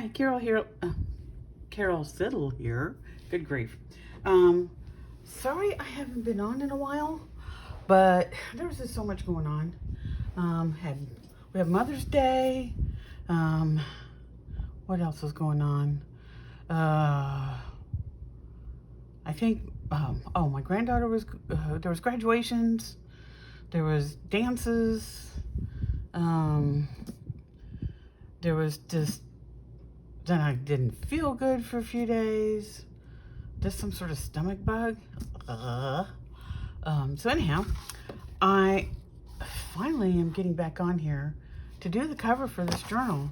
Hi, Carol here. Carol Siddle here. Good grief. Sorry I haven't been on in a while, but there was just so much going on. We have Mother's Day. What else was going on? I think. Oh, my granddaughter was. There was graduations. There was dances. There was just. Then I didn't feel good for a few days. Just some sort of stomach bug. So anyhow, I finally am getting back on here to do the cover for this journal.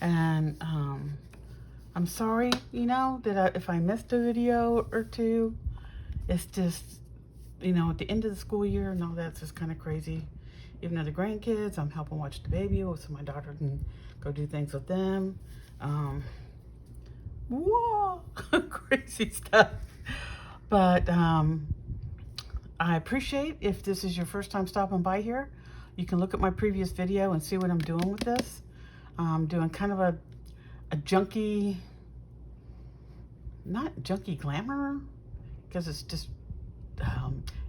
And I'm sorry, that if I missed a video or two. It's just, at the end of the school year and all that's just kind of crazy. Even though the grandkids, I'm helping watch the baby so my daughter can go do things with them. Whoa, crazy stuff. But I appreciate if this is your first time stopping by here. You can look at my previous video and see what I'm doing with this. I'm doing kind of a junky, not junky glamour, because it's just,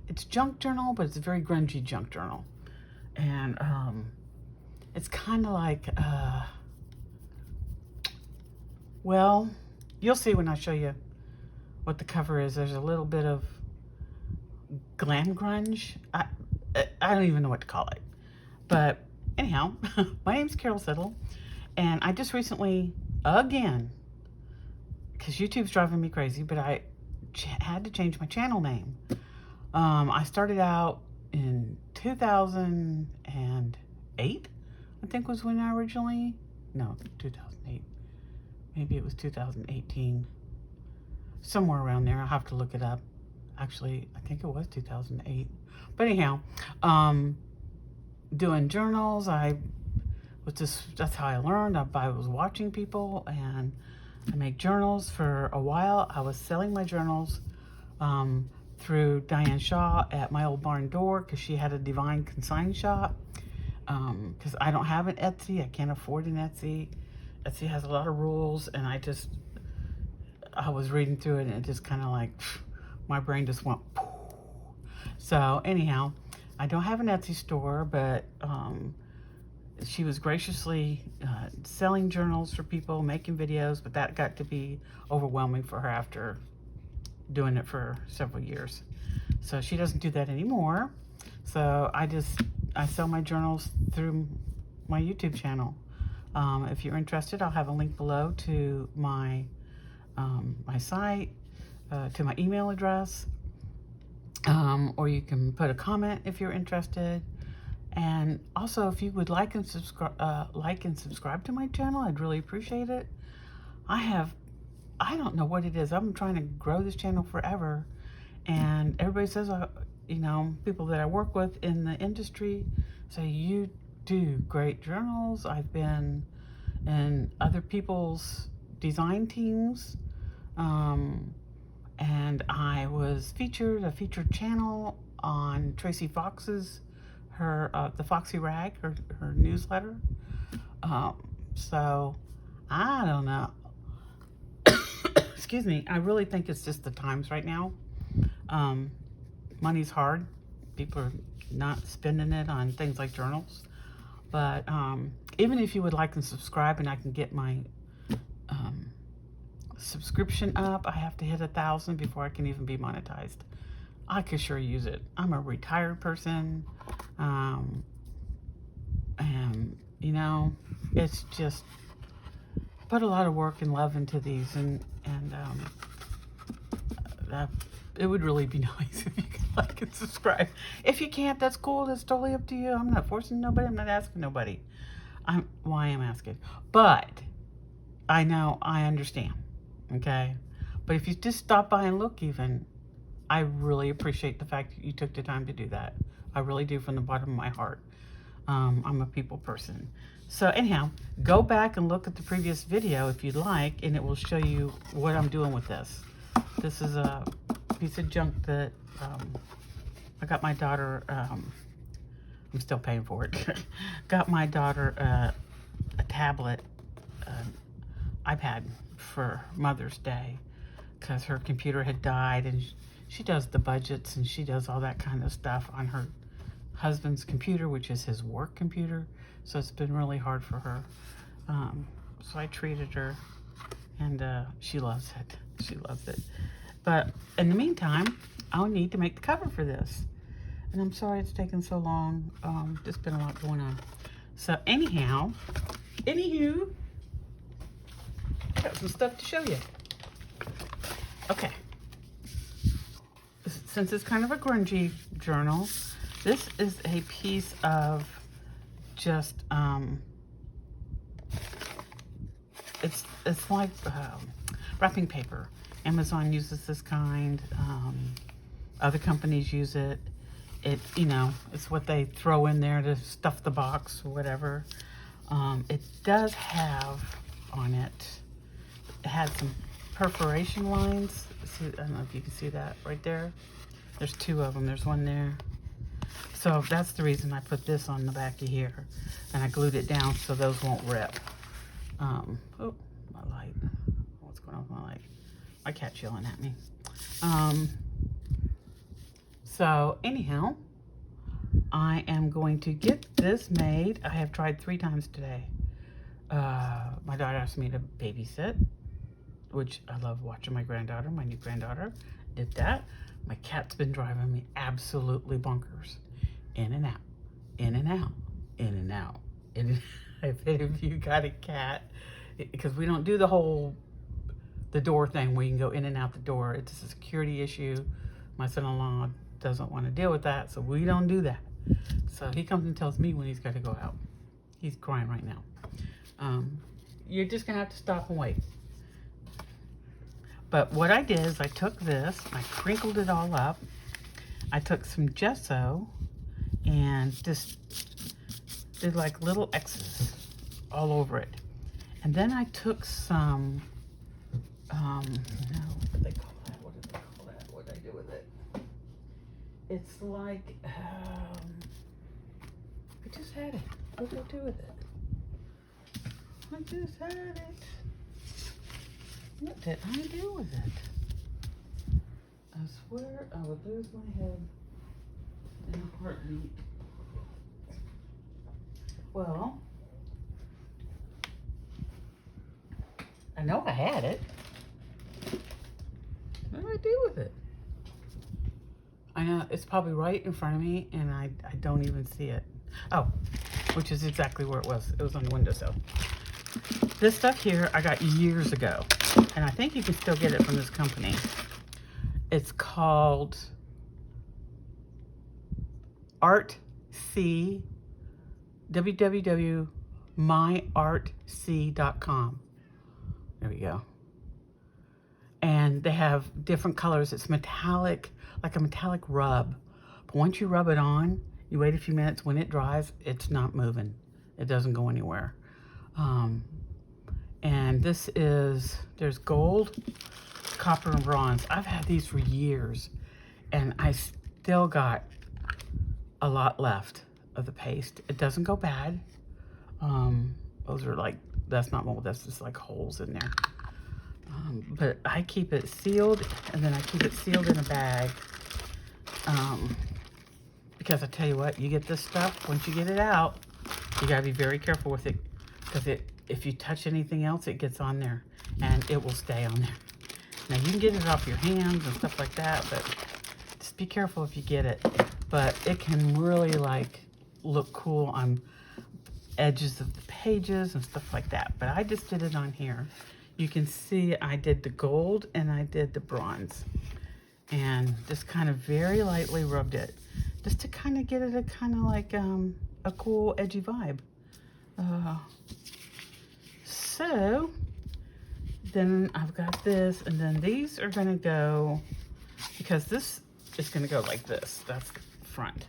it's junk journal, but it's a very grungy junk journal. And it's kind of like, well, you'll see when I show you what the cover is. There's a little bit of glam grunge. I don't even know what to call it. But anyhow, my name's Carol Siddle, and I just recently, again, because YouTube's driving me crazy, but I had to change my channel name. I started out in 2008, I think was when I originally, no, 2008. Maybe it was 2018, somewhere around there. I'll have to look it up. Actually, I think it was 2008. But anyhow, doing journals. That's how I learned. I was watching people, and I make journals for a while. I was selling my journals through Diane Shaw at my old barn door, because she had a Divine Consign shop. Because I don't have an Etsy. I can't afford an Etsy. Etsy has a lot of rules, and I was reading through it, and it just kind of like, my brain just went, poof. So anyhow, I don't have an Etsy store, but she was graciously selling journals for people, making videos, but that got to be overwhelming for her after doing it for several years. So she doesn't do that anymore. So I sell my journals through my YouTube channel. If you're interested, I'll have a link below to my my site, to my email address, or you can put a comment if you're interested. And also, if you would like and subscribe to my channel, I'd really appreciate it. I don't know what it is. I'm trying to grow this channel forever, and everybody says, people that I work with in the industry say, you do great journals. I've been in other people's design teams, and I was a featured channel on Tracy Fox's, the Foxy Rag, her newsletter. So I don't know. Excuse me. I really think it's just the times right now. Money's hard. People are not spending it on things like journals. But even if you would like and subscribe, and I can get my subscription up, I have to hit 1,000 before I can even be monetized. I could sure use it. I'm a retired person, and it's just put a lot of work and love into these, and that it would really be nice if you could like and subscribe. If you can't, that's cool. That's totally up to you. I'm not forcing nobody. I'm not asking nobody. I am asking, but I know, I understand. Okay, but if you just stop by and look, even, I really appreciate the fact that you took the time to do that. I really do, from the bottom of my heart. I'm a people person. So anyhow, go back and look at the previous video if you'd like, and it will show you what I'm doing with this. This is a piece of junk that I got my daughter, I'm still paying for it. Got my daughter a tablet, iPad for Mother's Day because her computer had died, and she does the budgets and she does all that kind of stuff on her husband's computer, which is his work computer. So it's been really hard for her. So I treated her, and she loves it. She loves it. But in the meantime, I'll need to make the cover for this. And I'm sorry it's taken so long. Just been a lot going on. So anywho, got some stuff to show you. Okay. Since it's kind of a grungy journal, this is a piece of just, it's like wrapping paper. Amazon uses this kind. Other companies use it. It's what they throw in there to stuff the box or whatever. It does have on it, it has some perforation lines. See, I don't know if you can see that right there. There's two of them. There's one there. So that's the reason I put this on the back of here. And I glued it down so those won't rip. Oh, my light. What's going on with my light? My cat's yelling at me. So anyhow, I am going to get this made. I have tried 3 times today. My daughter asked me to babysit, which I love watching my granddaughter, my new granddaughter. Did that. My cat's been driving me absolutely bonkers. In and out, in and out, in and out. And if any of you got a cat, because we don't do the door thing where you can go in and out the door. It's a security issue. My son-in-law doesn't want to deal with that, so we don't do that. So he comes and tells me when he's got to go out. He's crying right now. You're just gonna have to stop and wait. But what I did is I took this, I crinkled it all up. I took some gesso and just did like little X's all over it. And then I took some, what do they call that? What did they call that? What did I do with it? It's like, I just had it. What did I do with it? I just had it. What did I do with it? I swear I would lose my head in a heartbeat. Well, I know I had it. What did I do with it? I know it's probably right in front of me and I don't even see it. Oh, which is exactly where it was. It was on the windowsill. This stuff here I got years ago, and I think you can still get it from this company. It's called www.myartc.com. There we go. And they have different colors. It's metallic, like a metallic rub. But once you rub it on, you wait a few minutes. When it dries, it's not moving. It doesn't go anywhere. And this is, there's gold, copper, and bronze. I've had these for years, and I still got a lot left of the paste. It doesn't go bad. Those are like, that's not mold, that's just like holes in there. But I keep it sealed, and then I keep it sealed in a bag. Because I tell you what, you get this stuff, once you get it out, you gotta be very careful with it, because if you touch anything else, it gets on there, and it will stay on there. Now you can get it off your hands and stuff like that, but just be careful if you get it. But it can really like look cool on edges of the pages and stuff like that. But I just did it on here. You can see I did the gold and I did the bronze, and just kind of very lightly rubbed it, just to kind of get it a kind of like a cool edgy vibe. So then I've got this, and then these are gonna go, because this is gonna go like this. That's the front.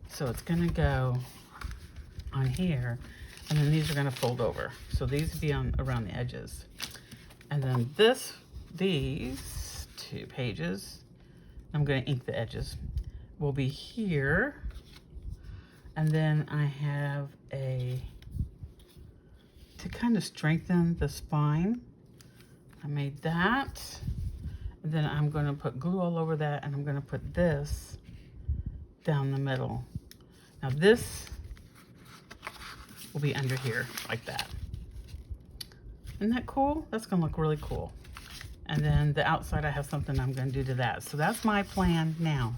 So it's gonna go on here, and then these are gonna fold over. So these will be on around the edges. And then these 2 pages, I'm gonna ink the edges, will be here. And then I have a to kind of strengthen the spine. I made that. And then I'm going to put glue all over that, and I'm going to put this down the middle. Now this will be under here like that. Isn't that cool? That's going to look really cool. And then the outside, I have something I'm going to do to that. So that's my plan now.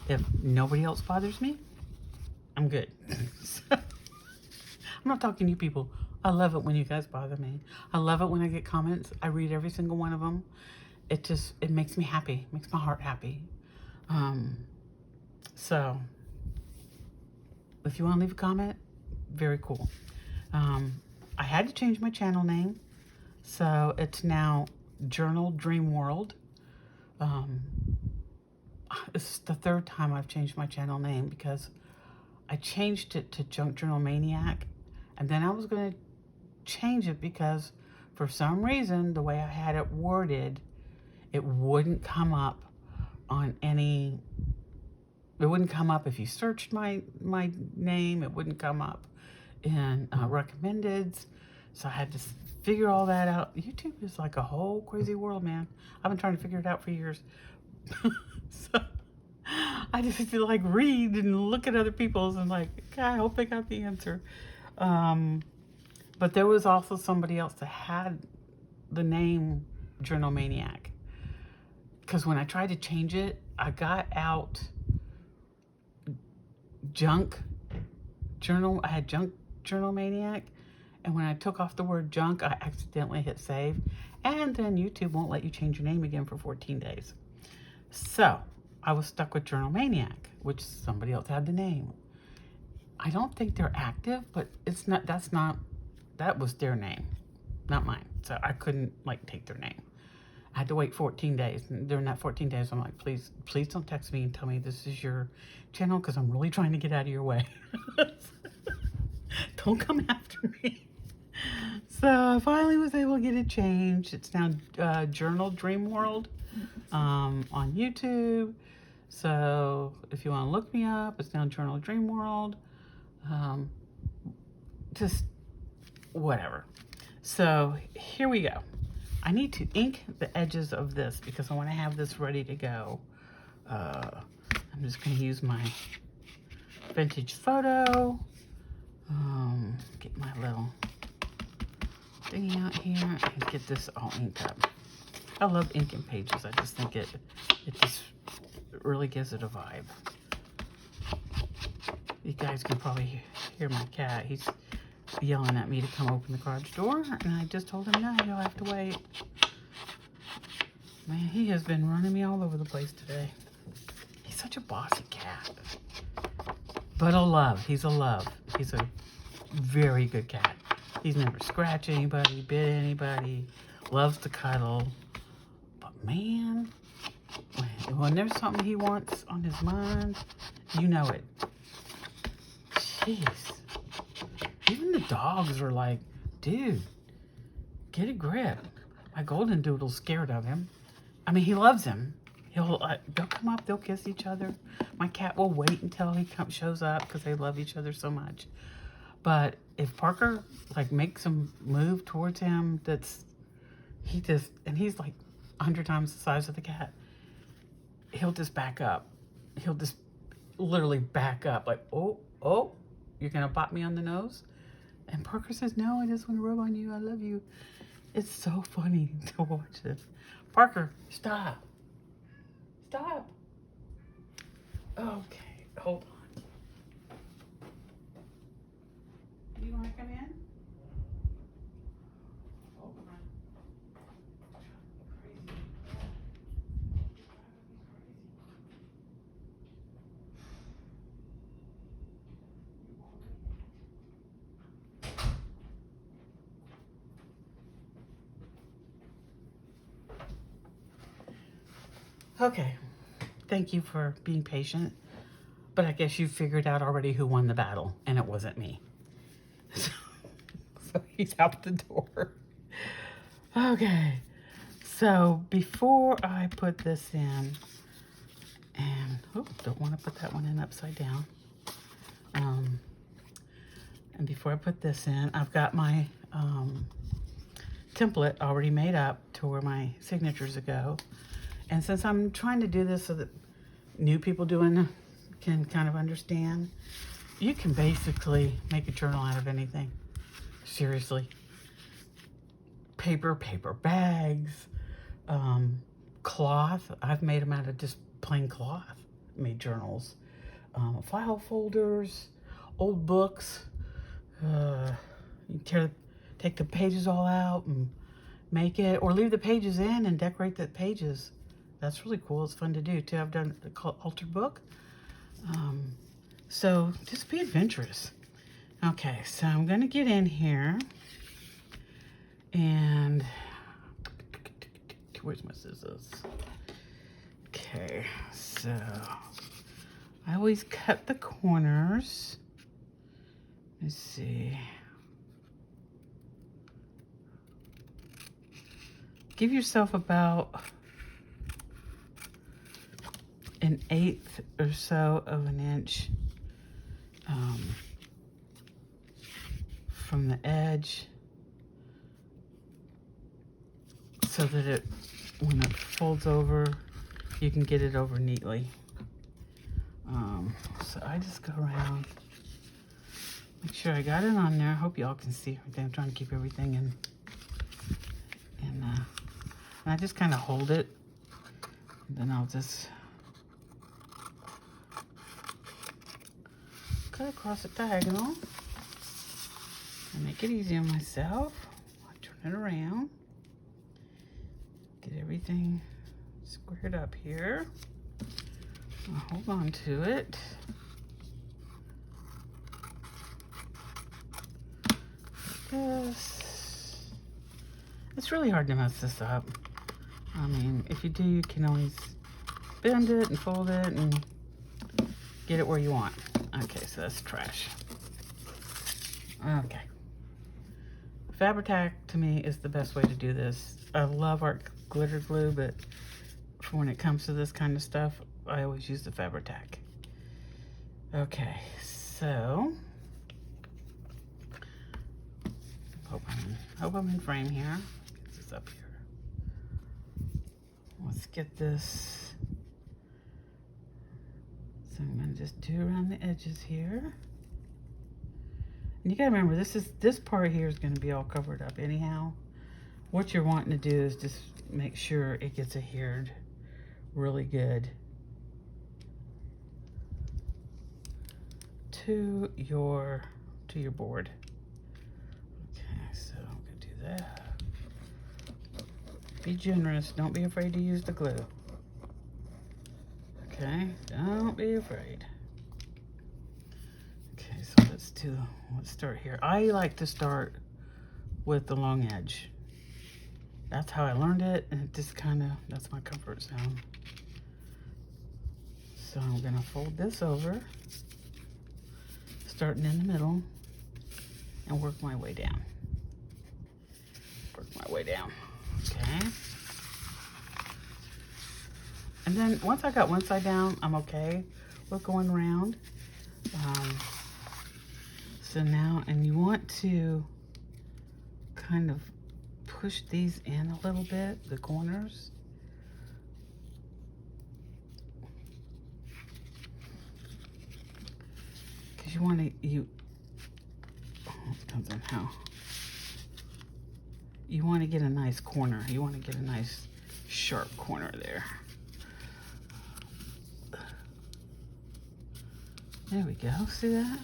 If nobody else bothers me, I'm good. I'm not talking to you people. I love it when you guys bother me. I love it when I get comments. I read every single one of them. It makes me happy. It makes my heart happy. So if you want to leave a comment, very cool. I had to change my channel name. So it's now Journal Dreamworld. This is the third time I've changed my channel name because I changed it to Junk Journal Maniac. And then I was going to change it because for some reason, the way I had it worded, it wouldn't come up on any, it wouldn't come up if you searched my name. It wouldn't come up in recommendeds. So I had to figure all that out. YouTube is like a whole crazy world, man. I've been trying to figure it out for years. So I just feel like read and look at other people's and like, God, I hope they got the answer. But there was also somebody else that had the name Journal Maniac. Because when I tried to change it, I got out Junk Journal. I had Junk Journal Maniac. And when I took off the word junk, I accidentally hit save. And then YouTube won't let you change your name again for 14 days. So I was stuck with Journal Maniac, which somebody else had the name. I don't think they're active, but it's not, that was their name, not mine. So I couldn't like take their name. I had to wait 14 days. And during that 14 days, I'm like, please don't text me and tell me this is your channel because I'm really trying to get out of your way. Don't come after me. So I finally was able to get it changed. It's now Journal Dreamworld on YouTube. So if you want to look me up, it's now Journal Dreamworld. Just whatever. So here we go. I need to ink the edges of this because I want to have this ready to go. I'm just going to use my vintage photo. Get my little thing out here and get this all inked up. I love inking pages. I just think it just really gives it a vibe. You guys can probably hear my cat. He's yelling at me to come open the garage door, and I just told him no, you'll have to wait. Man, he has been running me all over the place today. He's such a bossy cat. But a love. He's a love. He's a very good cat. He's never scratched anybody, bit anybody, loves to cuddle. But man, when there's something he wants on his mind, you know it. Jeez. Even the dogs are like, dude, get a grip. My golden doodle's scared of him. I mean, he loves him. They'll come up, they'll kiss each other. My cat will wait until he shows up because they love each other so much. But if Parker like makes him move towards him, and he's like 100 times the size of the cat, he'll just back up. He'll just literally back up like, oh, you're gonna pop me on the nose? And Parker says, no, I just want to rub on you. I love you. It's so funny to watch this. Parker, stop. Stop. Okay, hold on. You want to come in? Hold on. Okay, thank you for being patient, but I guess you figured out already who won the battle, and it wasn't me. So he's out the door. Okay, so before I put this in, and don't want to put that one in upside down. And before I put this in, I've got my template already made up to where my signatures go. And since I'm trying to do this so that new people can kind of understand, you can basically make a journal out of anything. Seriously. Paper bags, cloth. I've made them out of just plain cloth. Made journals, file folders, old books. You take the pages all out and make it, or leave the pages in and decorate the pages. That's really cool. It's fun to do too. I've done a altered book. So just be adventurous. Okay, so I'm gonna get in here and where's my scissors? Okay, so I always cut the corners. Let's see. Give yourself about 1/8 or so of an inch from the edge, so that when it folds over, you can get it over neatly. So I just go around, make sure I got it on there. I hope y'all can see everything. I'm trying to keep everything in. And I just kind of hold it. And then I'll just cut across the diagonal and make it easy on myself. I'll turn it around. Get everything squared up here. I'll hold on to it. Like this. It's really hard to mess this up. I mean, if you do, you can always bend it and fold it and get it where you want. Okay, so that's trash. Okay. Fabri-Tac to me is the best way to do this. I love art glitter glue, but for when it comes to this kind of stuff, I always use the Fabri-Tac. Okay, so hope I'm in frame here. Get this up here. Let's get this. So I'm gonna just do around the edges here. And you gotta remember, this part here is gonna be all covered up anyhow. What you're wanting to do is just make sure it gets adhered really good to your board. Okay, so I'm gonna do that. Be generous. Don't be afraid to use the glue. Okay, don't be afraid. Okay, so let's start here. I like to start with the long edge. That's how I learned it, and it just that's my comfort zone. So I'm gonna fold this over, starting in the middle, and work my way down. Okay. And then once I got one side down, I'm okay with going around. So now, and you want to kind of push these in a little bit, the corners. Because you want to, it depends on how. You want to get a nice corner. You want to get a nice sharp corner there. There we go, see that?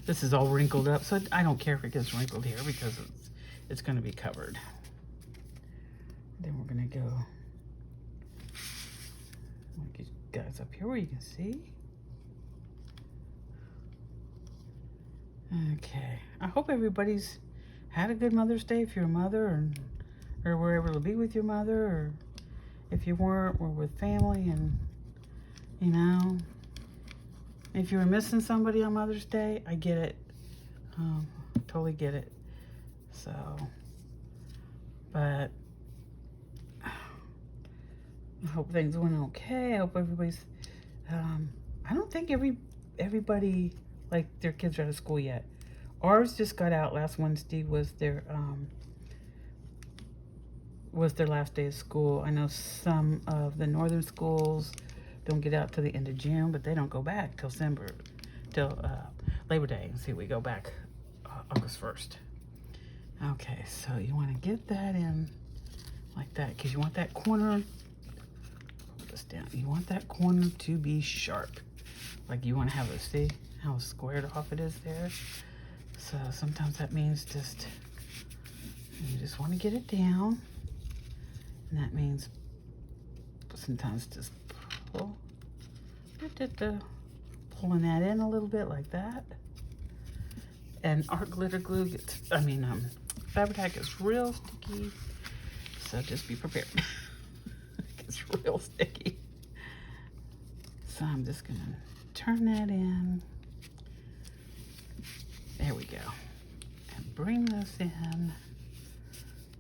This is all wrinkled up, so I don't care if it gets wrinkled here because it's gonna be covered. Then we're gonna go, I'll get you guys up here where you can see. Okay, I hope everybody's had a good Mother's Day if you're a mother, or were able to be with your mother, or if you weren't, we're with family, and you know, if you were missing somebody on Mother's Day, I get it. Totally get it. So, but I hope things went okay. I hope everybody's, I don't think everybody, like, their kids are out of school yet. Ours just got out last Wednesday. Was their last day of school. I know some of the northern schools don't get out till the end of June, but they don't go back till Labor Day. See, we go back August 1st. Okay, so you want to get that in like that because you want that corner. Put this down. You want that corner to be sharp. Like you want to have it. See how squared off it is there. So sometimes that means you just want to get it down. And that means sometimes just pulling that in a little bit like that. And our glitter glue gets, Fabri-Tac is real sticky. So just be prepared. It's real sticky. So I'm just gonna turn that in. There we go. And bring this in.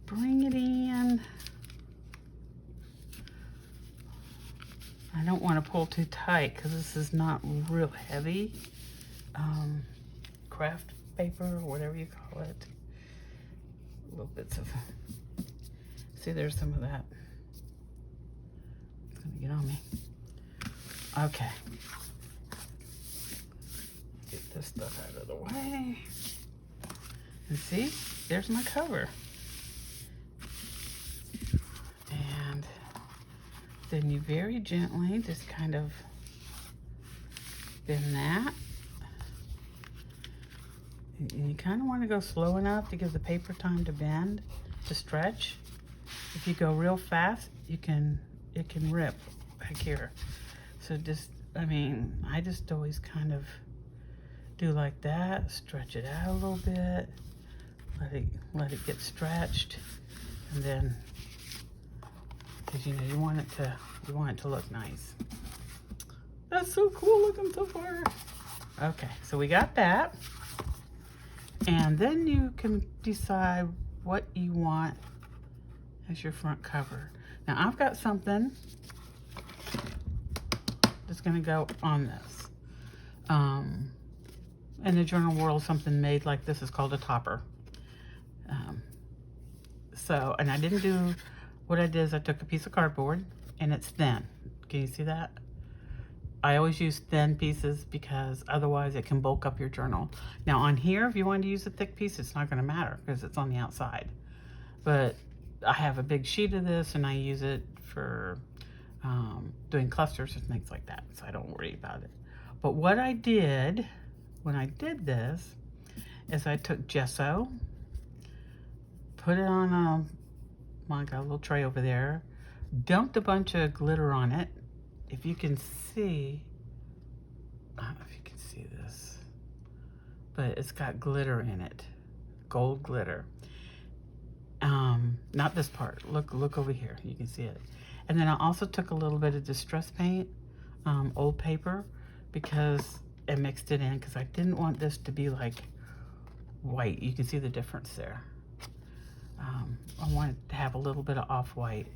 Bring it in. I don't want to pull too tight because this is not real heavy craft paper or whatever you call it. Little bits of, see there's some of that. It's gonna get on me. Okay. Get this stuff out of the way. And see, there's my cover. And then you very gently just kind of bend that. And you kind of want to go slow enough to give the paper time to bend, to stretch. If you go real fast, it can rip back here. So just, I just always kind of do like that, stretch it out a little bit, let it get stretched, and then, because you want it to look nice. That's so cool looking so far. Okay, so we got that. And then you can decide what you want as your front cover. Now I've got something that's gonna go on this. In the journal world, something made like this is called a topper. And I didn't do, what I did is I took a piece of cardboard and it's thin. Can you see that? I always use thin pieces because otherwise it can bulk up your journal. Now on here, if you want to use a thick piece, it's not going to matter because it's on the outside. But I have a big sheet of this and I use it for doing clusters and things like that, so I don't worry about it. But what I did when I did this is I took gesso, put it on I got a little tray over there, dumped a bunch of glitter on it. If you can see, I don't know if you can see this, but it's got glitter in it, gold glitter. Not this part, look over here, you can see it. And then I also took a little bit of distress paint, old paper, because I mixed it in because I didn't want this to be like white. You can see the difference there. I wanted to have a little bit of off-white.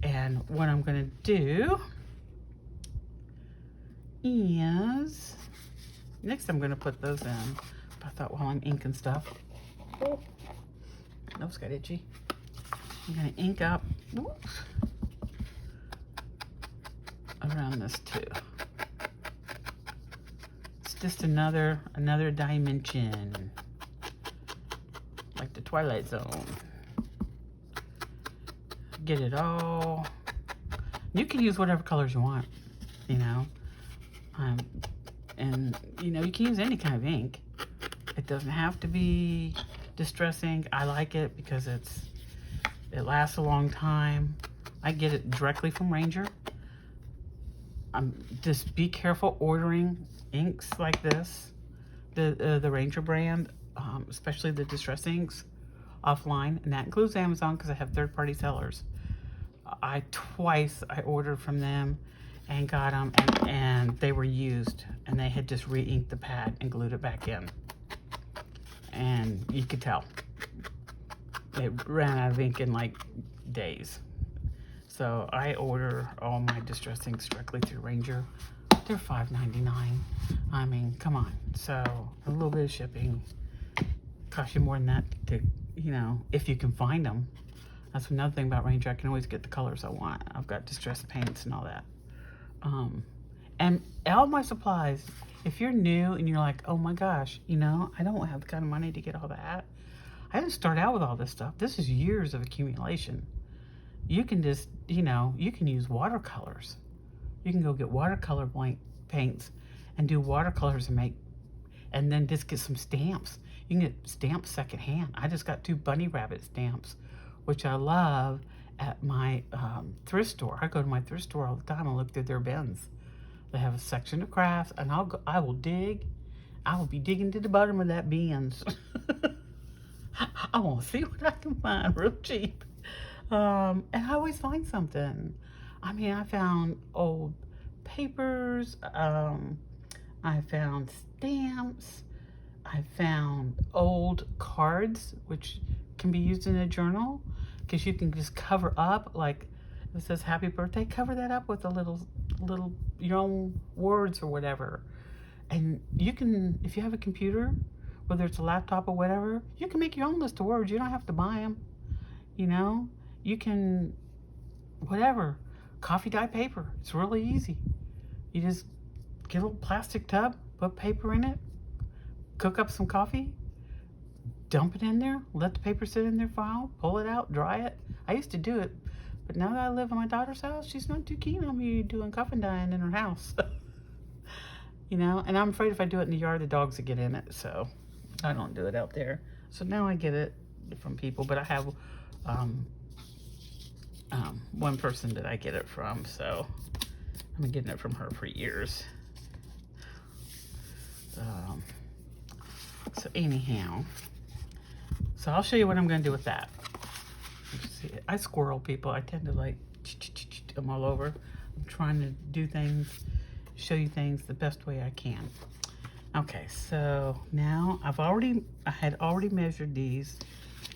And what I'm gonna do is, next I'm gonna put those in. But I thought while I'm inking stuff, nose got itchy. I'm gonna ink up, whoops, around this too. It's just another dimension, like the Twilight Zone. Get it all. You can use whatever colors you want, you know. And you know, you can use any kind of ink. It doesn't have to be distress ink. I like it because it lasts a long time. I get it directly from Ranger. Just be careful ordering inks like this, the Ranger brand, especially the distress inks offline, and that includes Amazon because I have third-party sellers. Twice I ordered from them and got them, and they were used, and they had just re-inked the pad and glued it back in, and you could tell it ran out of ink in like days. So I order all my distress inks directly through Ranger. They're $5.99. I mean, come on. So a little bit of shipping, cost you more than that to, you know, if you can find them. That's another thing about Ranger. I can always get the colors I want. I've got distress paints and all that. And all my supplies, if you're new and you're like, oh my gosh, you know, I don't have the kind of money to get all that. I didn't start out with all this stuff. This is years of accumulation. You can just, you know, you can use watercolors. You can go get watercolor blank paints and do watercolors and make, and then just get some stamps. You can get stamps secondhand. I just got 2 bunny rabbit stamps, which I love, at my thrift store. I go to my thrift store all the time and look through their bins. They have a section of crafts, and I will dig. I will be digging to the bottom of that bins. I want to see what I can find real cheap. And I always find something. I mean, I found old papers. I found stamps. I found old cards, which can be used in a journal, because you can just cover up, like if it says happy birthday, cover that up with a little your own words or whatever. And you can, if you have a computer, whether it's a laptop or whatever, you can make your own list of words. You don't have to buy them. You know, you can, whatever, coffee dye paper. It's really easy. You just get a little plastic tub, put paper in it, cook up some coffee, dump it in there, let the paper sit in there for a while, pull it out, dry it. I used to do it, but now that I live in my daughter's house, she's not too keen on me doing coffee dyeing in her house. You know, and I'm afraid if I do it in the yard, the dogs will get in it, so I don't do it out there. So now I get it from people, but I have one person that I get it from, so I've been getting it from her for years. So anyhow, so I'll show you what I'm going to do with that. See, I squirrel people. I tend to like them all over. I'm trying to do things, show you things the best way I can. Okay, so now I had already measured these.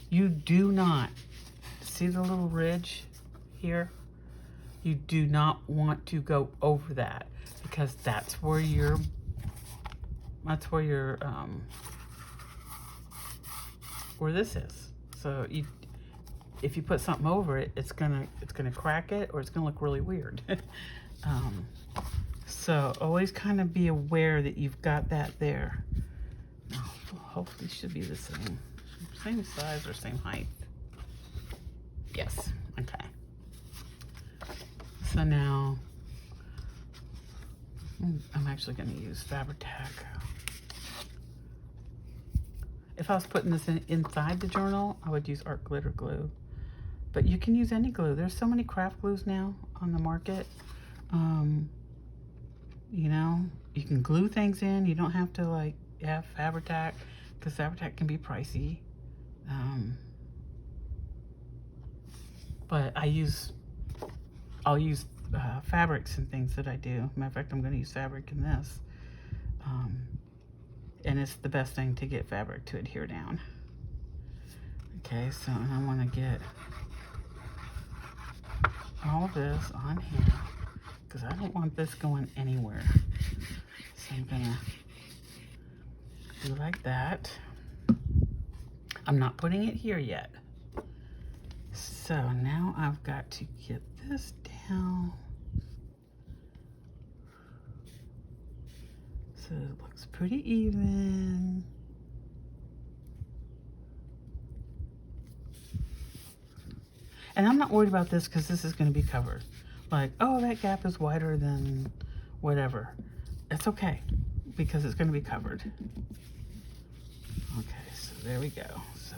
You do not see the little ridge here. You do not want to go over that, because that's where your where this is. So if you put something over it, it's gonna crack it, or it's gonna look really weird. So always kind of be aware that you've got that there. Oh, hopefully it should be the same size or same height. Yes, okay. So now I'm actually going to use Fabri-Tac. If I was putting this inside the journal, I would use art glitter glue. But you can use any glue. There's so many craft glues now on the market. You know, you can glue things in. You don't have to like have Fabri-Tac, because Fabri-Tac can be pricey. But I'll use fabrics and things that I do. Matter of fact, I'm going to use fabric in this. And it's the best thing to get fabric to adhere down. Okay, so I want to get all this on here, because I don't want this going anywhere. So I'm gonna do like that. I'm not putting it here yet. So now I've got to get this down so it looks pretty even. And I'm not worried about this, because this is going to be covered. Like, oh, that gap is wider than whatever. It's okay, because it's going to be covered. Okay, so there we go. So,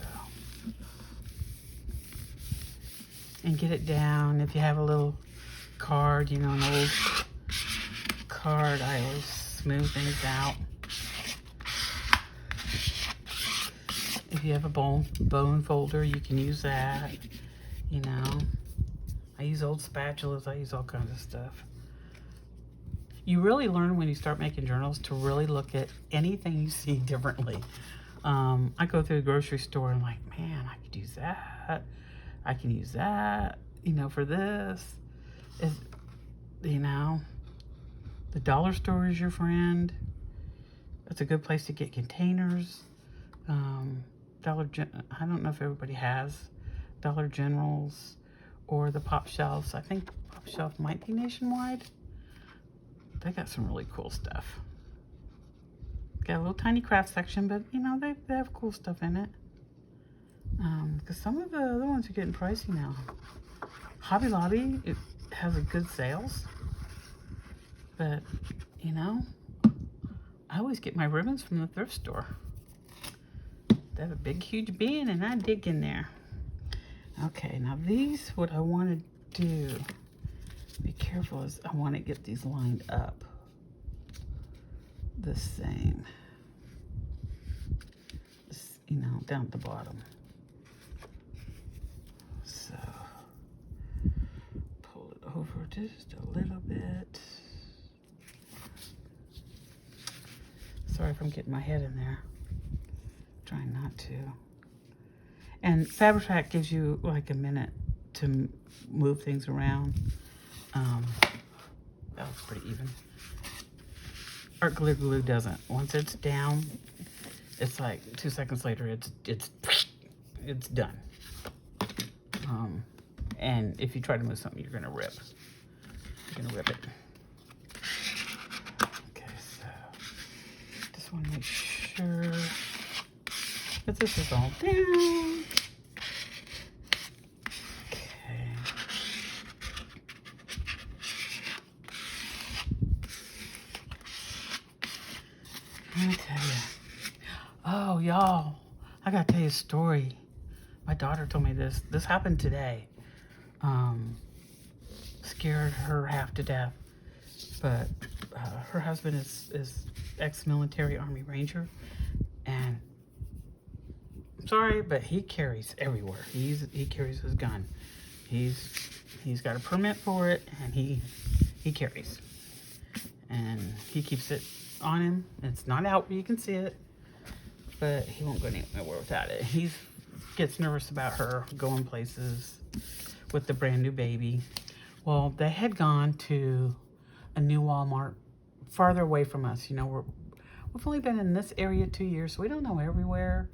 and get it down. If you have a little card, you know, an old card, I always smooth things out. If you have a bone folder, you can use that. You know, I use old spatulas. I use all kinds of stuff. You really learn when you start making journals to really look at anything you see differently. I go through the grocery store and I'm like, man, I could use that. I can use that, you know, for this. You know, the dollar store is your friend. That's a good place to get containers. I don't know if everybody has Dollar Generals or the Pop Shelves. I think Pop Shelf might be nationwide. They got some really cool stuff. Got a little tiny craft section, but you know, they have cool stuff in it. Because some of the other ones are getting pricey now. Hobby Lobby, it has a good sales, but you know, I always get my ribbons from the thrift store. They have a big, huge bin, and I dig in there. Okay, now these, what I want to do, be careful, is I want to get these lined up the same. This, you know, down at the bottom. So, pull it over just a little bit. Sorry if I'm getting my head in there. Trying not to. And Fabri-Tac gives you like a minute to move things around. That was pretty even. Art glue doesn't. Once it's down, it's like 2 seconds later, it's done. And if you try to move something, you're gonna rip. You're gonna rip it. Okay, so just want to make sure that this is all down. Okay. Let me tell you. Oh, y'all, I gotta tell you a story. My daughter told me this. This happened today. Scared her half to death. But her husband is ex-military Army Ranger, and I'm sorry, but he carries everywhere. He carries his gun. He's got a permit for it, and he carries, and he keeps it on him. It's not out where you can see it, but he won't go anywhere without it. He gets nervous about her going places with the brand new baby. Well, they had gone to a new Walmart farther away from us. You know, we've only been in this area 2 years, so we don't know everywhere.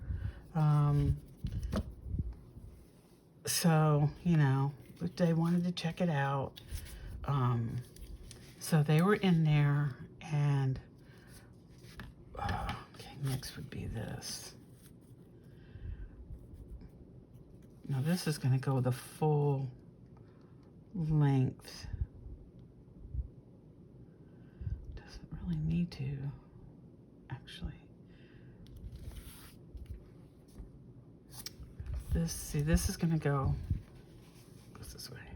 So, you know, they wanted to check it out. So they were in there, and okay, next would be this. Now this is going to go the full length. Doesn't really need to, actually. This is going to go, goes this way,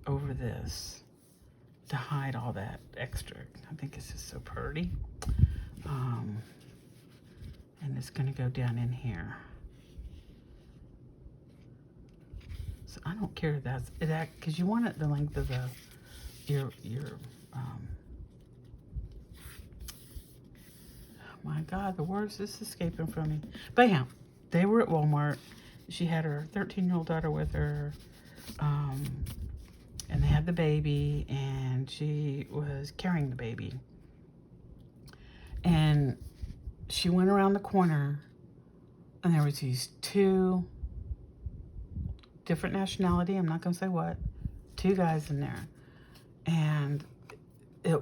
over this to hide all that extra. I think it's just so pretty. And it's going to go down in here. So I don't care if that's it, because you want it the length of your my God, the words just escaping from me. But yeah, they were at Walmart. She had her 13-year-old daughter with her, and they had the baby, and she was carrying the baby. And she went around the corner, and there was these two different nationality, I'm not going to say what, two guys in there. And it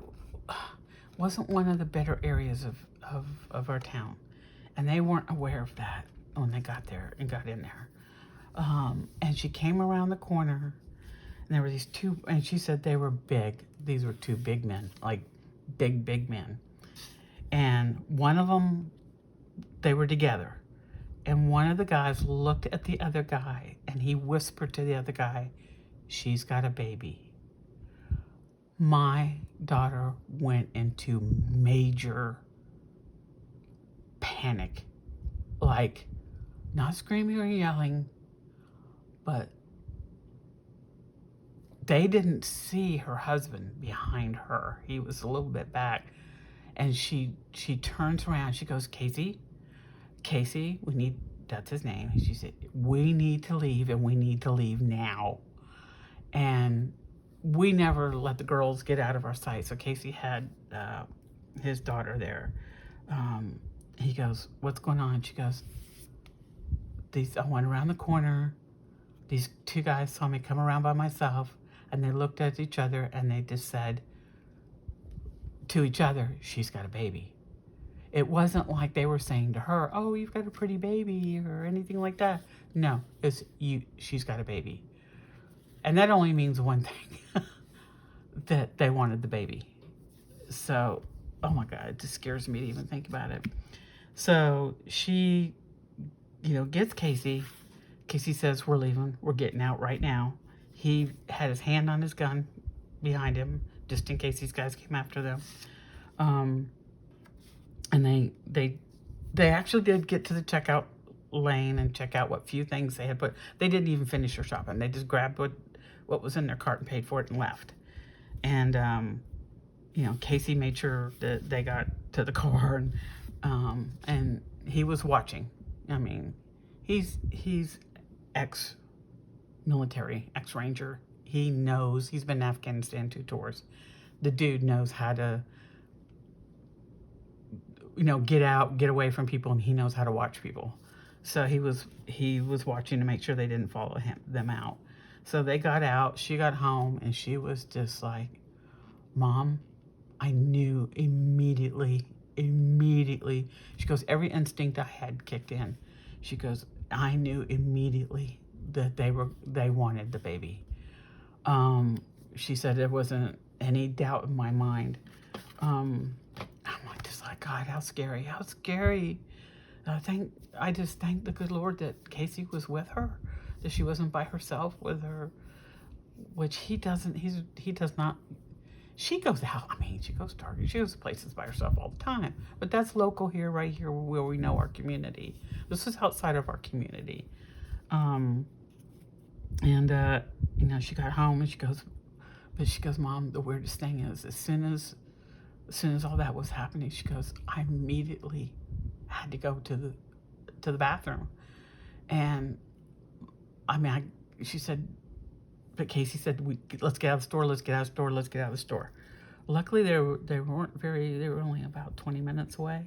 wasn't one of the better areas of our town. And they weren't aware of that when they got there and got in there. And she came around the corner, and there were these two, and she said they were big. These were two big men, like big men. And one of them, they were together. And one of the guys looked at the other guy, and he whispered to the other guy, "She's got a baby." My daughter went into major panic. Like, not screaming or yelling, but they didn't see her husband behind her. He was a little bit back. And she turns around. She goes, Casey, we need, that's his name. She said, we need to leave, and we need to leave now. And we never let the girls get out of our sight. So Casey had his daughter there. He goes, what's going on? She goes, I went around the corner. These two guys saw me come around by myself, and they looked at each other, and they just said to each other, she's got a baby. It wasn't like they were saying to her, oh, you've got a pretty baby, or anything like that. No, it's she's got a baby. And that only means one thing, that they wanted the baby. So, oh my God, it just scares me to even think about it. So she, gets Casey. Casey says, we're leaving. We're getting out right now. He had his hand on his gun behind him, just in case these guys came after them. And they actually did get to the checkout lane and check out what few things they had put. They didn't even finish their shopping. They just grabbed what was in their cart and paid for it and left. And, Casey made sure that they got to the car, and he was watching. I mean, he's ex-military, ex-ranger. He knows. He's been in Afghanistan 2 tours. The dude knows how to, get out, get away from people, and he knows how to watch people. So he was watching to make sure they didn't follow them out. So they got out. She got home, and she was just like, Mom, I knew immediately. She goes, every instinct I had kicked in. She goes, I knew immediately that they wanted the baby. She said there wasn't any doubt in my mind. I'm like, just like, God, how scary. I just thank the good Lord that Casey was with her, that she wasn't by herself with her, which he does not. She goes out. I mean, she goes to Target. She goes to places by herself all the time. But that's local here, right here, where we know our community. This is outside of our community. She got home and she goes, Mom, the weirdest thing is, as soon as all that was happening, she goes, I immediately had to go to the bathroom. And I mean, she said, but Casey said, let's get out of the store. Luckily, they were only about 20 minutes away.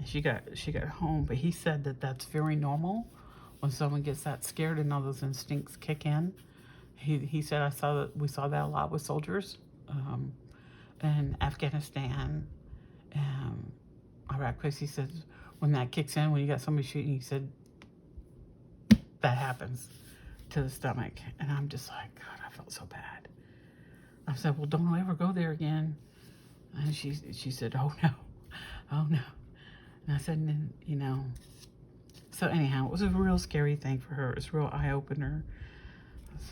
She got home, but he said that that's very normal when someone gets that scared and all those instincts kick in. He said, we saw that a lot with soldiers in Afghanistan and Iraq. Because he said, when that kicks in, when you got somebody shooting, he said, that happens to the stomach. And I'm just like, God, I felt so bad. I said, well, don't ever go there again. And she said, oh no. And I said, so anyhow, it was a real scary thing for her. It was a real eye-opener.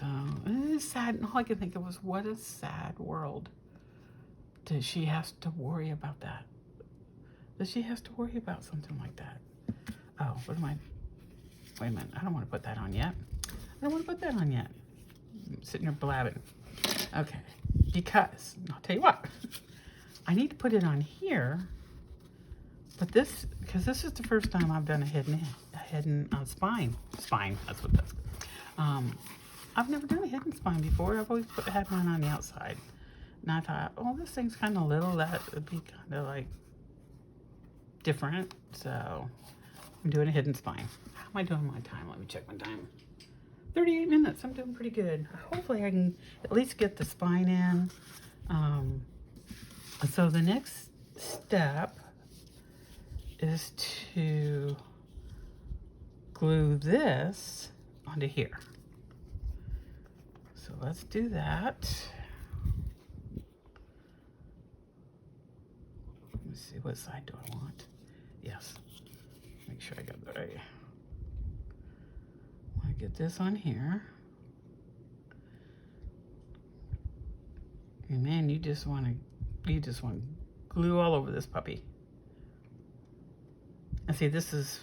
So it's sad. And all I could think of was, what a sad world that she has to worry about that. That she has to worry about something like that. Oh, wait a minute. I don't want to put that on yet. I'm sitting here blabbing. Okay. Because, I'll tell you what. I need to put it on here. But because this is the first time I've done a hidden spine. Spine, that's what that's. I've never done a hidden spine before. I've always had mine on the outside. And I thought, oh, this thing's kind of little. That would be kind of like different. So I'm doing a hidden spine. How am I doing my time? Let me check my time. 38 minutes. I'm doing pretty good. Hopefully I can at least get the spine in. So the next step is to glue this onto here. So let's do that. Let me see, what side do I want? Yes. Make sure I got the right. I get this on here. And man, you just want glue all over this puppy. And see, this is,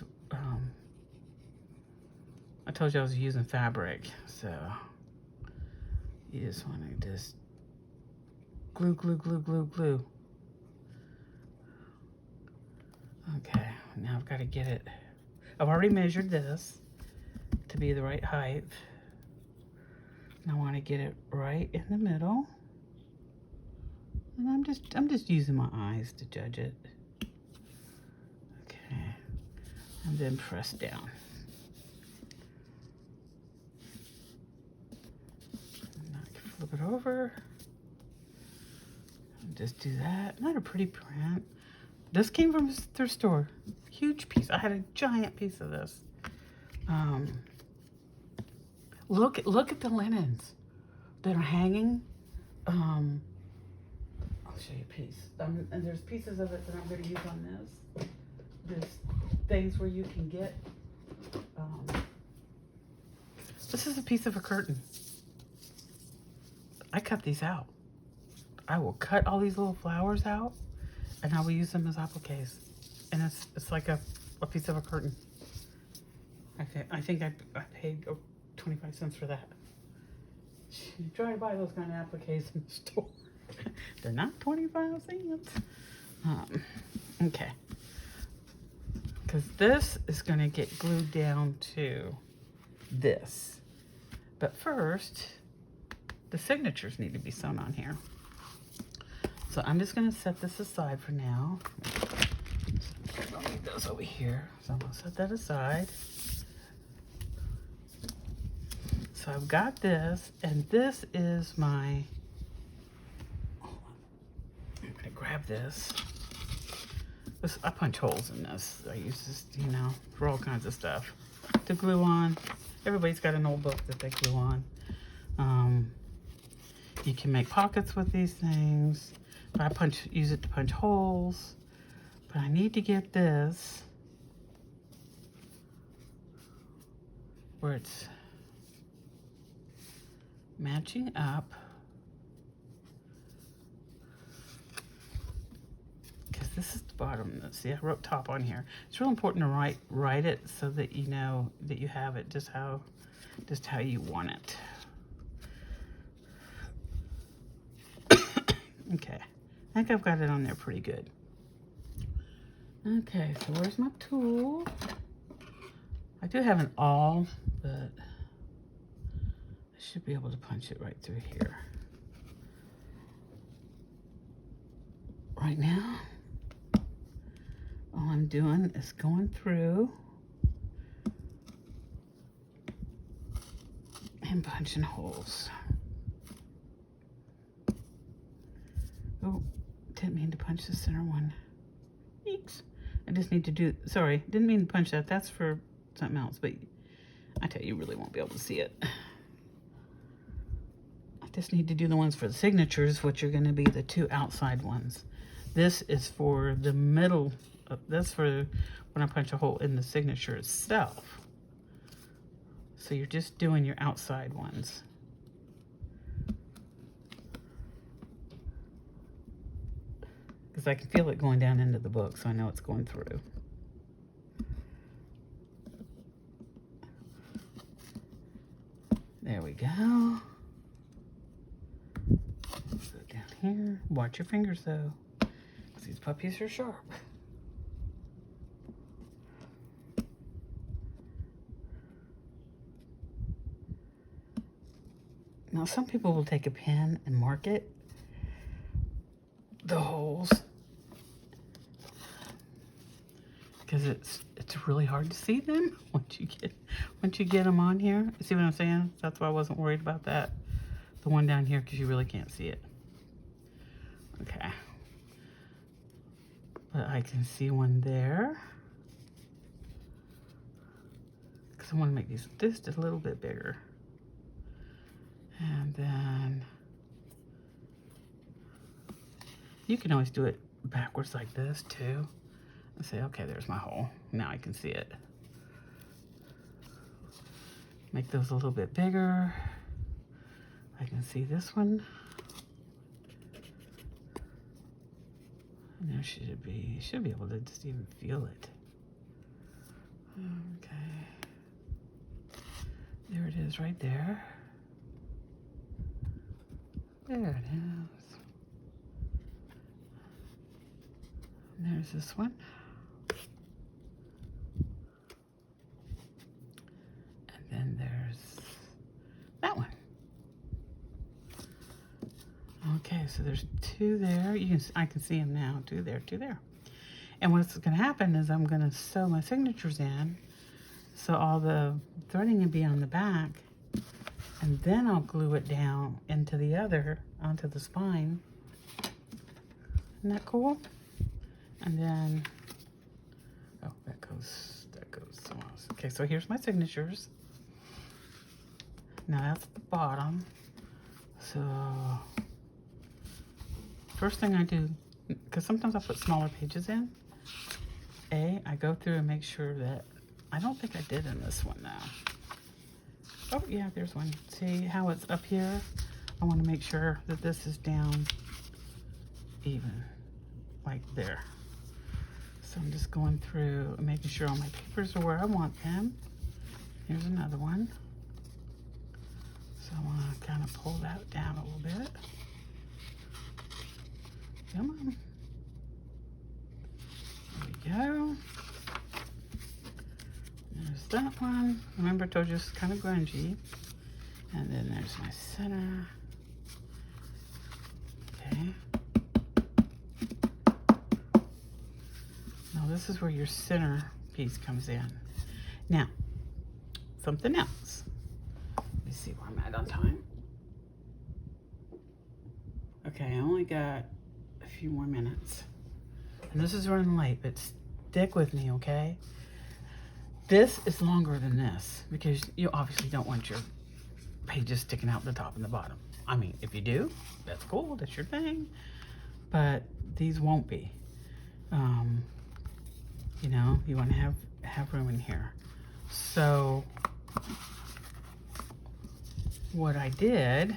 I told you I was using fabric, so you just want to just glue. Okay, now I've got to get it. I've already measured this to be the right height. And I want to get it right in the middle. And I'm just using my eyes to judge it. Okay. And then press down. flip it over. And just do that. Not a pretty print. This came from their store. Huge piece. I had a giant piece of this. Look at the linens that are hanging. I'll show you a piece. And there's pieces of it that I'm going to use on this. There's things where you can get. This is a piece of a curtain. I cut these out. I will cut all these little flowers out, and I will use them as appliques. And it's like a piece of a curtain. I think I paid 25 cents for that. You try to buy those kind of appliques in the store. They're not 25 cents. Okay. Because this is going to get glued down to this. But first, the signatures need to be sewn on here. So I'm just going to set this aside for now. I'll leave those over here. So I'm going to set that aside. So I've got this, and this is my, I'm going to grab this. I punch holes in this. I use this, you know, for all kinds of stuff. To glue on. Everybody's got an old book that they glue on. You can make pockets with these things. But I use it to punch holes. But I need to get this where it's matching up. Because this is the bottom. See, I wrote top on here. It's real important to write it so that you know that you have it just how you want it. Okay, I think I've got it on there pretty good. Okay, so where's my tool? I do have an awl, but I should be able to punch it right through here. Right now, all I'm doing is going through and punching holes. Oh, didn't mean to punch the center one. Eeks. I just need to do, sorry, didn't mean to punch that. That's for something else, but I tell you, you really won't be able to see it. I just need to do the ones for the signatures, which are going to be the two outside ones. This is for the middle. That's for when I punch a hole in the signature itself. So you're just doing your outside ones. Because I can feel it going down into the book, so I know it's going through. There we go. So down here. Watch your fingers though, because these puppies are sharp. Now some people will take a pen and mark it, the holes, because it's really hard to see them once you get them on here. You see what I'm saying? That's why I wasn't worried about that. The one down here, because you really can't see it. Okay. But I can see one there. Because I want to make these just a little bit bigger. And then you can always do it backwards like this too. And say, okay, there's my hole. Now I can see it. Make those a little bit bigger. I can see this one. And there should be, you should be able to just even feel it. Okay. There it is right there. There it is. And there's this one. And then there's that one. Okay, so there's two there. I can see them now. Two there, two there. And what's going to happen is I'm going to sew my signatures in, so all the threading will be on the back, and then I'll glue it down into the other, onto the spine. Isn't that cool? And then, oh, that goes somewhere else. Okay, so here's my signatures. Now that's the bottom. So, first thing I do, because sometimes I put smaller pages in, I go through and make sure that, I don't think I did in this one now. Oh yeah, there's one. See how it's up here? I want to make sure that this is down even, like there. So I'm just going through and making sure all my papers are where I want them. Here's another one. So I want to kind of pull that down a little bit. Come on. There we go. There's that one. Remember, I told you it's kind of grungy. And then there's my center. Okay. Now this is where your center piece comes in. Now, something else. Let me see where I'm at on time. Okay, I only got a few more minutes. And this is running late, but stick with me, okay? This is longer than this because you obviously don't want your pages sticking out the top and the bottom. I mean, if you do, that's cool, that's your thing. But these won't be. You know, you want to have room in here. So what I did,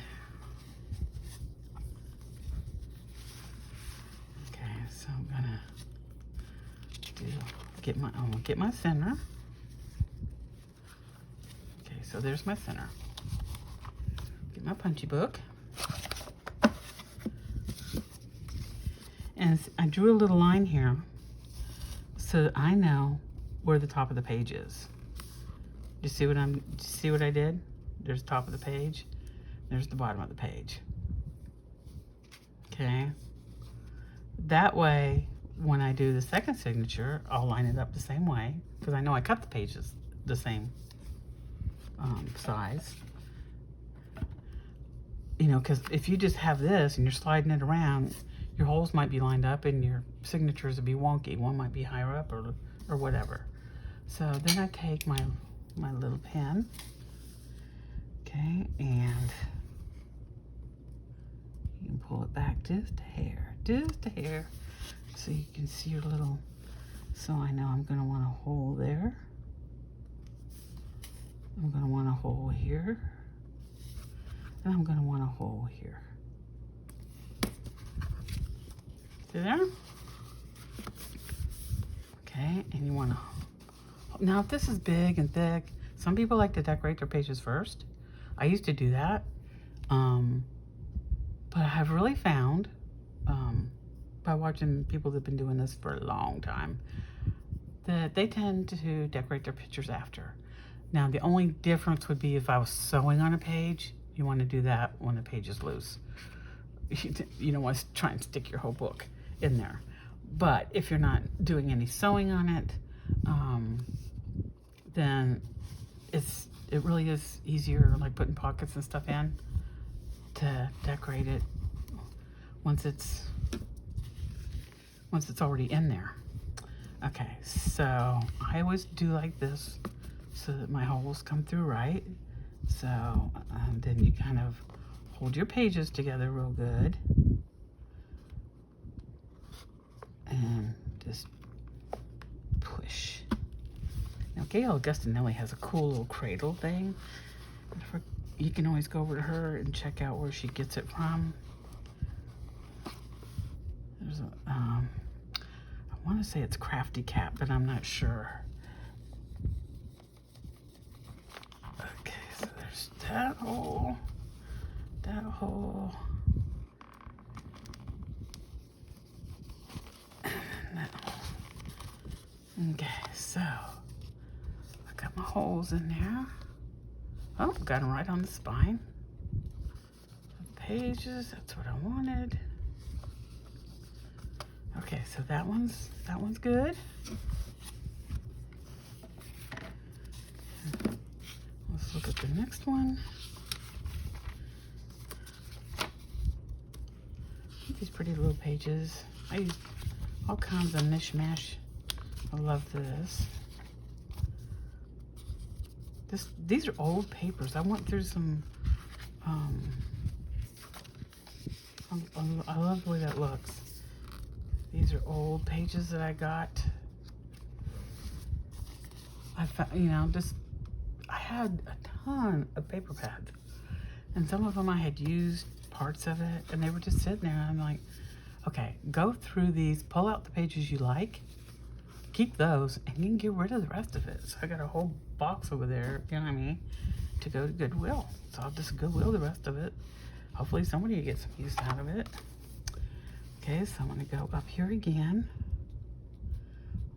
okay, so I'm gonna get my center. Okay, so there's my center. Get my punchy book. And I drew a little line here so that I know where the top of the page is. You see what I did? There's the top of the page. There's the bottom of the page. Okay. That way, when I do the second signature, I'll line it up the same way because I know I cut the pages the same size. You know, because if you just have this and you're sliding it around, your holes might be lined up and your signatures would be wonky. One might be higher up or whatever. So then I take my little pen, okay, and you can pull it back just a hair, so you can see your little, so I know I'm gonna want a hole there. I'm gonna want a hole here, and I'm gonna want a hole here. See there? Okay, and you wanna, now if this is big and thick, some people like to decorate their pages first. I used to do that, but I have really found, by watching people that have been doing this for a long time, that they tend to decorate their pictures after. Now the only difference would be if I was sewing on a page, you want to do that when the page is loose. You don't want to try and stick your whole book in there. But if you're not doing any sewing on it, then it really is easier, like putting pockets and stuff in, to decorate it once it's already in there. Okay, so I always do like this so that my holes come through right. So then you kind of hold your pages together real good and just push. Now Gail Augustinelli has a cool little cradle thing. You can always go over to her and check out where she gets it from. There's a, I want to say it's Crafty Cat, but I'm not sure. Okay, so there's that hole, and that hole. Okay, so I got my holes in there. Oh, got them right on the spine. Pages, that's what I wanted. Okay, so that one's good. Let's look at the next one. These pretty little pages. I use all kinds of mishmash. I love this. These are old papers. I went through some, I love the way that looks. These are old pages that I got. I found, you know, I had a ton of paper pads. And some of them I had used parts of it, and they were just sitting there. And I'm like, okay, go through these, pull out the pages you like, keep those, and you can get rid of the rest of it. So I got a whole box over there, you know what I mean, to go to Goodwill. So I'll just Goodwill the rest of it. Hopefully somebody will get some use out of it. Okay, so I'm gonna go up here again.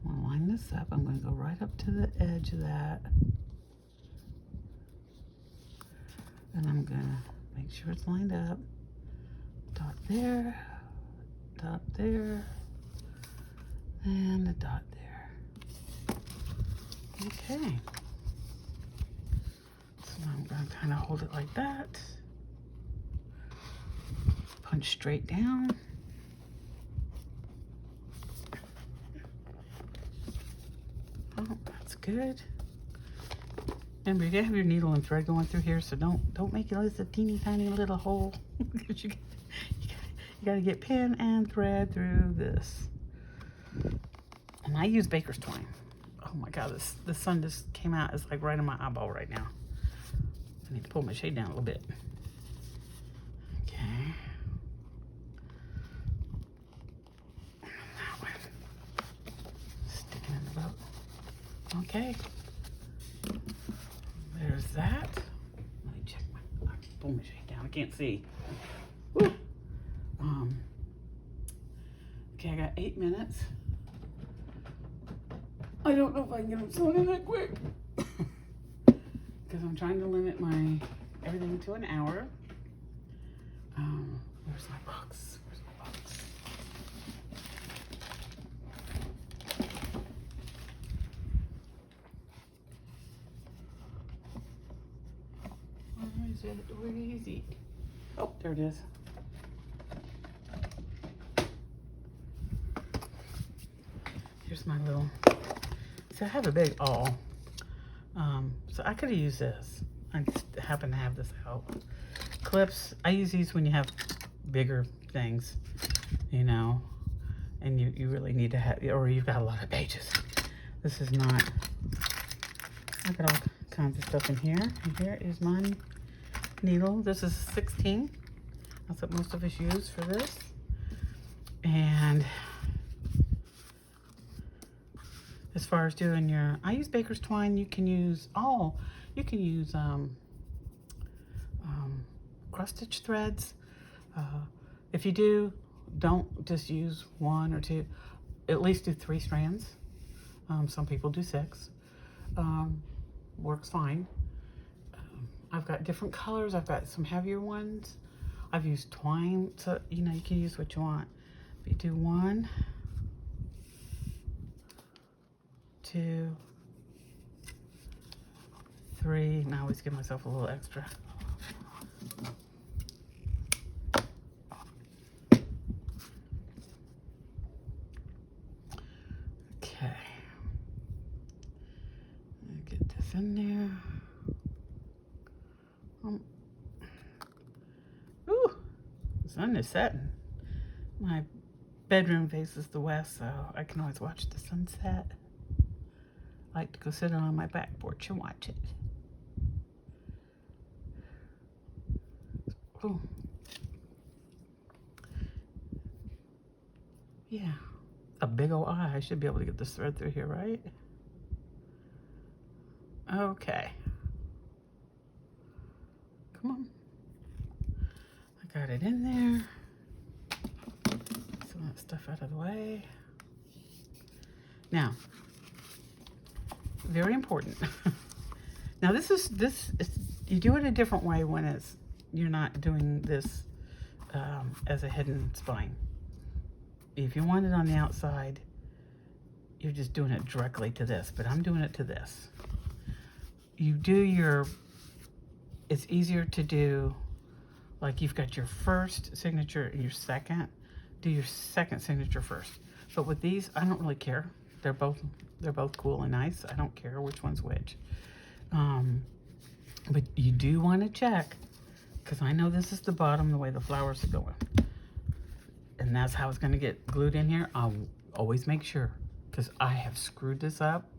I'm gonna line this up. I'm gonna go right up to the edge of that. And I'm gonna make sure it's lined up. Dot there, and a dot there. Okay. So now I'm gonna kind of hold it like that. Punch straight down. Oh, that's good. Remember, you gotta have your needle and thread going through here, so don't make it like a teeny tiny little hole. Because you gotta get pin and thread through this. And I use baker's twine. Oh my god, the sun just came out. It's like right in my eyeball right now. I need to pull my shade down a little bit. Okay. That one. Sticking in the boat. Okay. There's that. Let me check I can pull my shade down. I can't see. Woo. Okay, I got 8 minutes. I don't know if I can get them sewn in that quick. Because I'm trying to limit everything to an hour. Where's my box? Where's my box? Where is it? Where is it? Oh, there it is. Here's my little, so I have a big awl. So I could have used this. I just happen to have this out. Clips, I use these when you have bigger things, you know, and you really need to have, or you've got a lot of pages. This is not, I've got all kinds of stuff in here. And here is my needle. This is 16. That's what most of us use for this. And as far as doing I use baker's twine. You can use cross stitch threads. If you do, don't just use 1 or 2. At least do 3 strands. Some people do 6. Works fine. I've got different colors. I've got some heavier ones. I've used twine, so you know you can use what you want. But you do 1, 2, 3, and I always give myself a little extra. Okay. Get this in there. Ooh, the sun is setting. My bedroom faces the west, so I can always watch the sunset. I like to go sit on my back porch and watch it. Oh. Yeah. A big old eye. I should be able to get this thread through here, right? Okay. Come on. I got it in there. Some of that stuff out of the way. Now, very important. Now this is you do it a different way when you're not doing this as a hidden spine. If you want it on the outside, you're just doing it directly to this, but I'm doing it to this. You do it's easier to do like you've got your first signature and your second, do your second signature first. But with these, I don't really care. They're both cool and nice. I don't care which one's which. But you do want to check, because I know this is the bottom, the way the flowers are going. And that's how it's going to get glued in here. I'll always make sure, because I have screwed this up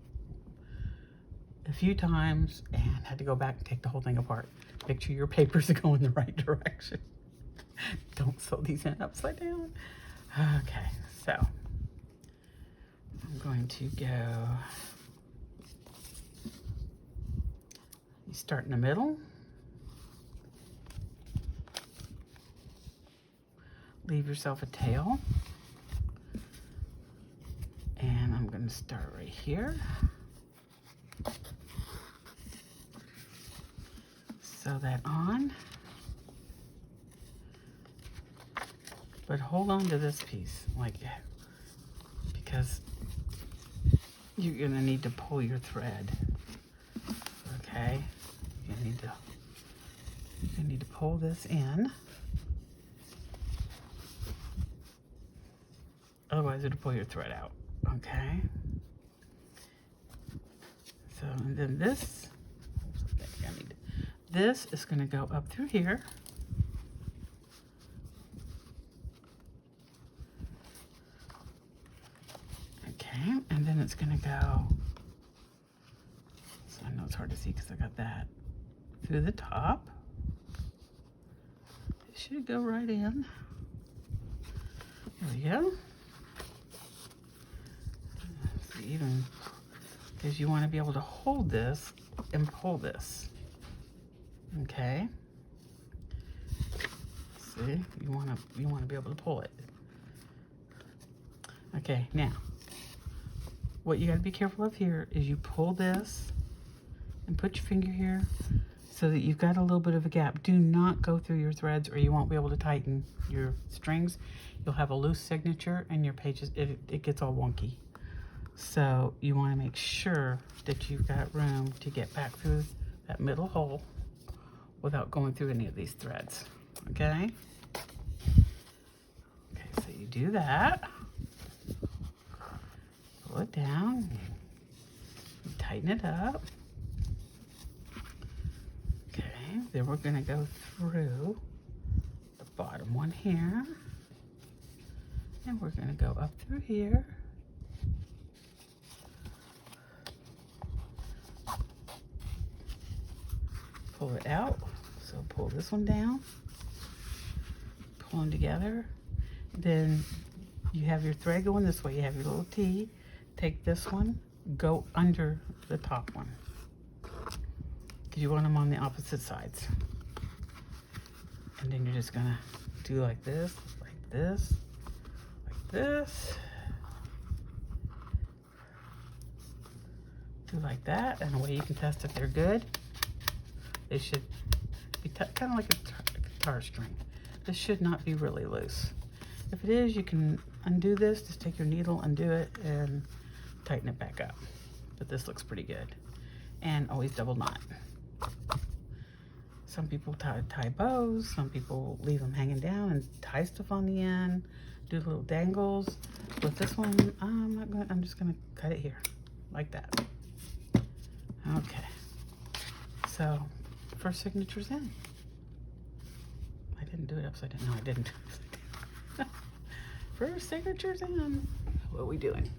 a few times and had to go back and take the whole thing apart. Make sure your papers are going the right direction. Don't sew these in upside down. Okay, so I'm going to go, you start in the middle, leave yourself a tail, and I'm going to start right here. Sew that on, but hold on to this piece, like, because you're gonna need to pull your thread. Okay, you need to pull this in, otherwise it'll pull your thread out. Okay, so and then this is going to go up through here. Okay, and then it's going to go, so I know it's hard to see because I got that, through the top. It should go right in. There we go. So even, because you want to be able to hold this and pull this. Okay. See, you want to be able to pull it. Okay, now what you got to be careful of here is you pull this and put your finger here so that you've got a little bit of a gap. Do not go through your threads or you won't be able to tighten your strings. You'll have a loose signature and your pages, it gets all wonky. So you want to make sure that you've got room to get back through that middle hole without going through any of these threads. Okay? Okay, so you do that. Pull it down. You tighten it up. Okay, then we're gonna go through the bottom one here. And we're gonna go up through here. Pull it out. So pull this one down, pull them together. Then you have your thread going this way. You have your little T. Take this one, go under the top one, because you want them on the opposite sides. And then you're just gonna do like this, like this, like this. Do like that, and a way you can test if they're good. They should be kind of like a guitar string. This should not be really loose. If it is, you can undo this. Just take your needle, undo it, and tighten it back up. But this looks pretty good. And always double knot. Some people tie bows. Some people leave them hanging down and tie stuff on the end. Do little dangles. With this one, I'm just gonna cut it here, like that. Okay. So, first signature's in. I didn't do it upside down. No, I didn't do it upside down. First signature's in. What are we doing?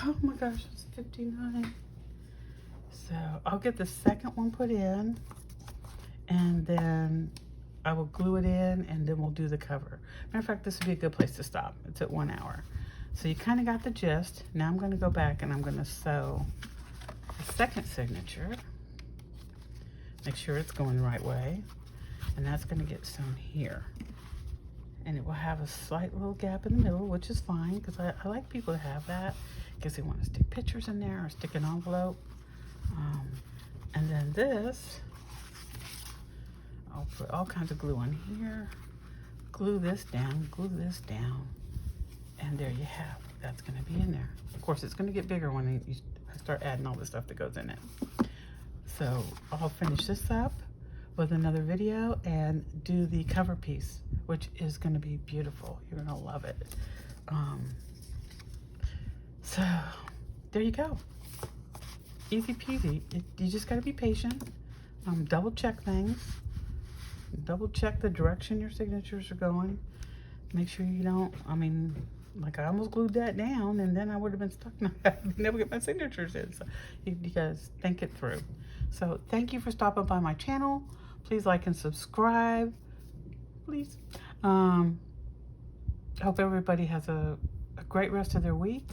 Oh my gosh, it's 59. So I'll get the second one put in, and then I will glue it in, and then we'll do the cover. Matter of fact, this would be a good place to stop. It's at 1 hour. So you kind of got the gist. Now I'm going to go back and I'm going to sew the second signature. Make sure it's going the right way. And that's going to get sewn here. And it will have a slight little gap in the middle, which is fine, because I like people to have that, because they want to stick pictures in there or stick an envelope. And then this, I'll put all kinds of glue on here, glue this down, and there you have it. That's going to be in there. Of course, it's going to get bigger when you start adding all the stuff that goes in it. So I'll finish this up with another video and do the cover piece, which is going to be beautiful. You're going to love it. So there you go. Easy peasy. You just got to be patient. Double check things. Double check the direction your signatures are going. Make sure you don't, like I almost glued that down and then I would have been stuck and I'd never get my signatures in. So you guys think it through. So thank you for stopping by my channel. Please like and subscribe. Please. I hope everybody has a great rest of their week.